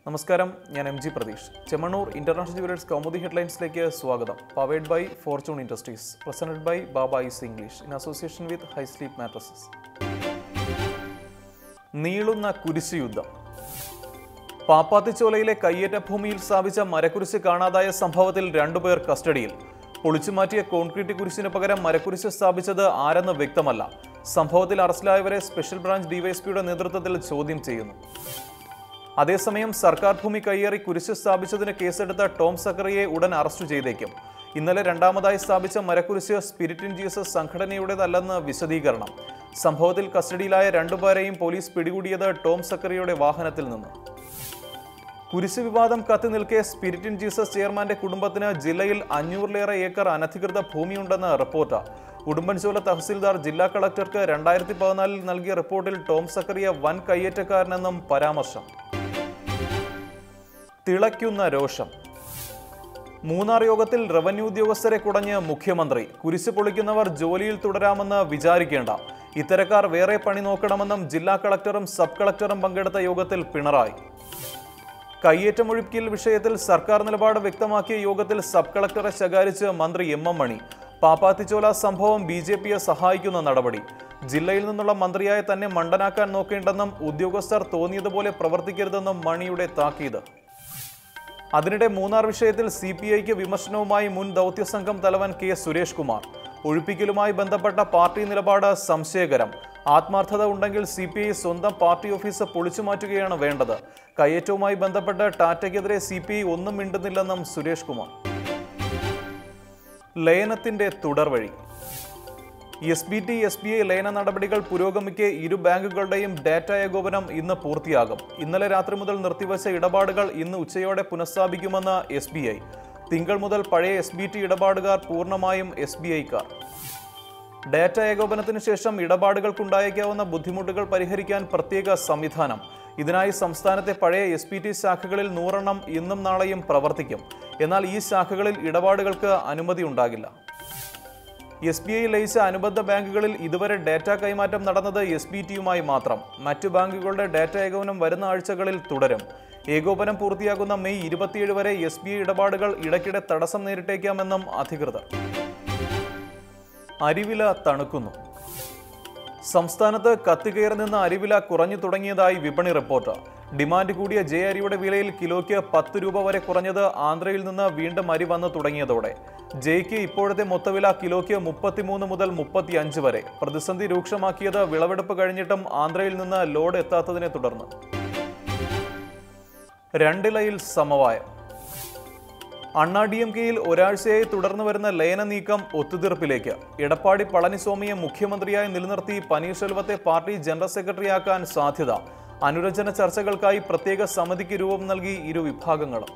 നമസ്കാരം, ഞാൻ M G Prateesh. Chemmanur international jewellers Kaumudi ഹെഡ്ലൈൻസിലേക്ക് സ്വാഗതം. Powered by Fortune Industries, presented by ബാബായിസ് English in association with high sleep mattresses. നീളുന്ന കുരിശ് യുദ്ധം. പാപ്പാത്തിച്ചോലയിലെ കയ്യേറ്റ ഭൂമിയിൽ സ്ഥാപിച്ച മരക്കുരിശ് കാണാതായ സംഭവത്തിൽ 2 പേർ കസ്റ്റഡിയിൽ. പൊളിച്ചുമാറ്റിയ കോൺക്രീറ്റ് കുരിശിന് പകരം മരക്കുരിശ് സ്ഥാപിച്ചത് ആരെന്ന് വ്യക്തമല്ല. സംഭവത്തിൽ അറസ്റ്റിലായവരെ സ്പെഷ്യൽ ബ്രാഞ്ച് ഡിവൈഎസ്പിയുടെ നേതൃത്വത്തിൽ ചോദ്യം ചെയ്യുന്നു. അതേസമയം സർക്കാർ ഭൂമി കയ്യേറി കുരിശ് സ്ഥാപിച്ചതിന് കേസെടുത്ത ടോം സക്കറിയെ ഉടൻ അറസ്റ്റ് ചെയ്തേക്കും. ഇന്നലെ രണ്ടാമതായി സ്ഥാപിച്ച മരക്കുരിശ് സ്പിരിറ്റ് ഇൻ ജീസസ് സംഘടനയുടേതല്ലെന്ന് വിശദീകരണം. സംഭവത്തിൽ കസ്റ്റഡിയിലായ 2 പേരെയും പോലീസ് പിടികൂടിയത് ടോം സക്കറിയുടെ വാഹനത്തിൽ നിന്ന്. കുരിശ് വിവാദം കത്തി നിൽക്കെ സ്പിരിറ്റ് ഇൻ ജീസസ് ചെയർമാന്റെ കുടുംബത്തിന് ജില്ലയിൽ 500-ലേറെ ഏക്കർ അനധികൃത ഭൂമിയുണ്ടെന്ന് റിപ്പോർട്ട്. ഉടുമ്പൻചോല തഹസിൽദാർ ജില്ലാ കളക്ടർക്ക് 2014 നൽകിയ റിപ്പോർട്ടിൽ ടോം സക്കറിയ വൻ കയ്യേറ്റക്കാരനെന്നും പരാമർശം. തിളയ്ക്കുന്ന രോഷം. മൂന്നാർ യോഗത്തിൽ റവന്യൂ ഉദ്യോഗസ്ഥരെ കുടഞ്ഞ് മുഖ്യമന്ത്രി. കുരിശ് പൊളിക്കുന്നവർ ജോലിയിൽ തുടരാമെന്ന് വിചാരിക്കേണ്ട, ഇത്തരക്കാർ വേറെ പണി നോക്കണമെന്നും ജില്ലാ കളക്ടറും സബ് കളക്ടറും പങ്കെടുത്ത യോഗത്തിൽ പിണറായി. കയ്യേറ്റമൊഴിപ്പിക്കൽ വിഷയത്തിൽ സർക്കാർ നിലപാട് വ്യക്തമാക്കിയ യോഗത്തിൽ സബ് കളക്ടറെ ശകാരിച്ച് മന്ത്രി എം എം മണി. പാപ്പാത്തിച്ചോല സംഭവം BJPയെ സഹായിക്കുന്ന നടപടി. ജില്ലയിൽ നിന്നുള്ള മന്ത്രിയായ തന്നെ മണ്ടനാക്കാൻ നോക്കേണ്ടെന്നും ഉദ്യോഗസ്ഥർ തോന്നിയതുപോലെ പ്രവർത്തിക്കരുതെന്നും മണിയുടെ താക്കീത്. അതിനിടെ മൂന്നാർ വിഷയത്തിൽ CPIക്ക് വിമർശനവുമായി മുൻ ദൗത്യസംഘം തലവൻ K സുരേഷ് കുമാർ. ഒഴിപ്പിക്കലുമായി ബന്ധപ്പെട്ട പാർട്ടി നിലപാട് സംശയകരം. ആത്മാർത്ഥത ഉണ്ടെങ്കിൽ CPI സ്വന്തം പാർട്ടി ഓഫീസ് പൊളിച്ചുമാറ്റുകയാണ് വേണ്ടത്. കയ്യേറ്റവുമായി ബന്ധപ്പെട്ട് ടാറ്റയ്ക്കെതിരെ CPI ഒന്നും മിണ്ടുന്നില്ലെന്നും സുരേഷ് കുമാർ. ലയനത്തിന്റെ തുടർവഴി. SBT SBI ലയന നടപടികൾ പുരോഗമിക്കെ ഇരു ബാങ്കുകളുടെയും ഡാറ്റ ഏകോപനം ഇന്ന് പൂർത്തിയാകും. ഇന്നലെ രാത്രി മുതൽ നിർത്തിവച്ച ഇടപാടുകൾ ഇന്ന് ഉച്ചയോടെ പുനഃസ്ഥാപിക്കുമെന്ന് SBI. തിങ്കൾ മുതൽ പഴയ SBT ഇടപാടുകാർ പൂർണ്ണമായും SBIക്കാർ. ഡാറ്റ ഏകോപനത്തിന് ശേഷം ഇടപാടുകൾക്കുണ്ടായേക്കാവുന്ന ബുദ്ധിമുട്ടുകൾ പരിഹരിക്കാൻ പ്രത്യേക സംവിധാനം. ഇതിനായി സംസ്ഥാനത്തെ പഴയ SBT ശാഖകളിൽ 100 എണ്ണം ഇന്നും നാളെയും പ്രവർത്തിക്കും. എന്നാൽ ഈ ശാഖകളിൽ ഇടപാടുകൾക്ക് അനുമതി ഉണ്ടാകില്ല. SBI ലയിച്ച അനുബന്ധ ബാങ്കുകളിൽ ഇതുവരെ ഡാറ്റ കൈമാറ്റം നടന്നത് SBTയുമായി മാത്രം. മറ്റു ബാങ്കുകളുടെ ഡാറ്റ ഏകോപനം വരുന്ന ആഴ്ചകളിൽ തുടരും. ഏകോപനം പൂർത്തിയാകുന്ന മെയ് 27 വരെ SBI ഇടപാടുകൾ ഇടയ്ക്കിടെ തടസ്സം നേരിട്ടേക്കാമെന്നും അധികൃതർ. അരിവില തണുക്കുന്നു. സംസ്ഥാനത്ത് കത്തികയറി നിന്ന് അരിവില കുറഞ്ഞു തുടങ്ങിയതായി വിപണി റിപ്പോർട്ട്. ഡിമാൻഡ് കൂടിയ ജയ അരിയുടെ വിലയിൽ കിലോയ്ക്ക് 10 രൂപ വരെ കുറഞ്ഞത് ആന്ധ്രയിൽ നിന്ന് വീണ്ടും അരി വന്നു തുടങ്ങിയതോടെ. ജയ്ക്ക് ഇപ്പോഴത്തെ മൊത്തവില കിലോയ്ക്ക് 33 മുതൽ 35 വരെ. പ്രതിസന്ധി രൂക്ഷമാക്കിയത് വിളവെടുപ്പ് കഴിഞ്ഞിട്ടും ആന്ധ്രയിൽ നിന്ന് ലോഡ് എത്താത്തതിനെ തുടർന്ന്. രണ്ടിലയിൽ സമവായം. DMKയിൽ ഒരാഴ്ചയായി തുടർന്നു വരുന്ന ലയന നീക്കം ഒത്തുതീർപ്പിലേക്ക്. എടപ്പാടി പളനിസ്വാമിയെ മുഖ്യമന്ത്രിയായി നിലനിർത്തി പനീർശെൽവത്തെ പാർട്ടി ജനറൽ സെക്രട്ടറിയാക്കാൻ സാധ്യത. അനുരഞ്ജന ചർച്ചകൾക്കായി പ്രത്യേക സമിതിക്ക് രൂപം നൽകി ഇരു വിഭാഗങ്ങളും.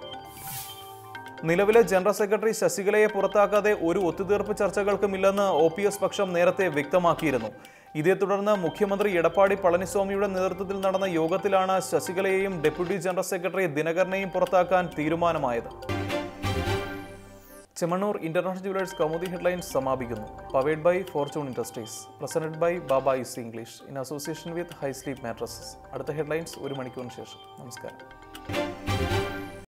നിലവിലെ ജനറൽ സെക്രട്ടറി ശശികലയെ പുറത്താക്കാതെ ഒരു ഒത്തുതീർപ്പ് ചർച്ചകൾക്കുമില്ലെന്ന് OPS പക്ഷം നേരത്തെ വ്യക്തമാക്കിയിരുന്നു. ഇതേ തുടർന്ന് മുഖ്യമന്ത്രി എടപ്പാടി പളനിസ്വാമിയുടെ നേതൃത്വത്തിൽ നടന്ന യോഗത്തിലാണ് ശശികലയെയും ഡെപ്യൂട്ടി ജനറൽ സെക്രട്ടറി ദിനകരനെയും പുറത്താക്കാൻ തീരുമാനമായത്. Chemmanur international jewellers Kaumudi headlines സമാപിക്കുന്നു. Powered by Fortune Industries, presented by ബാബായിസ് English in association with high sleep mattresses. അടുത്ത ഹെഡ്ലൈൻസ് 1 മണിക്കൂറിന് ശേഷം. നമസ്കാരം.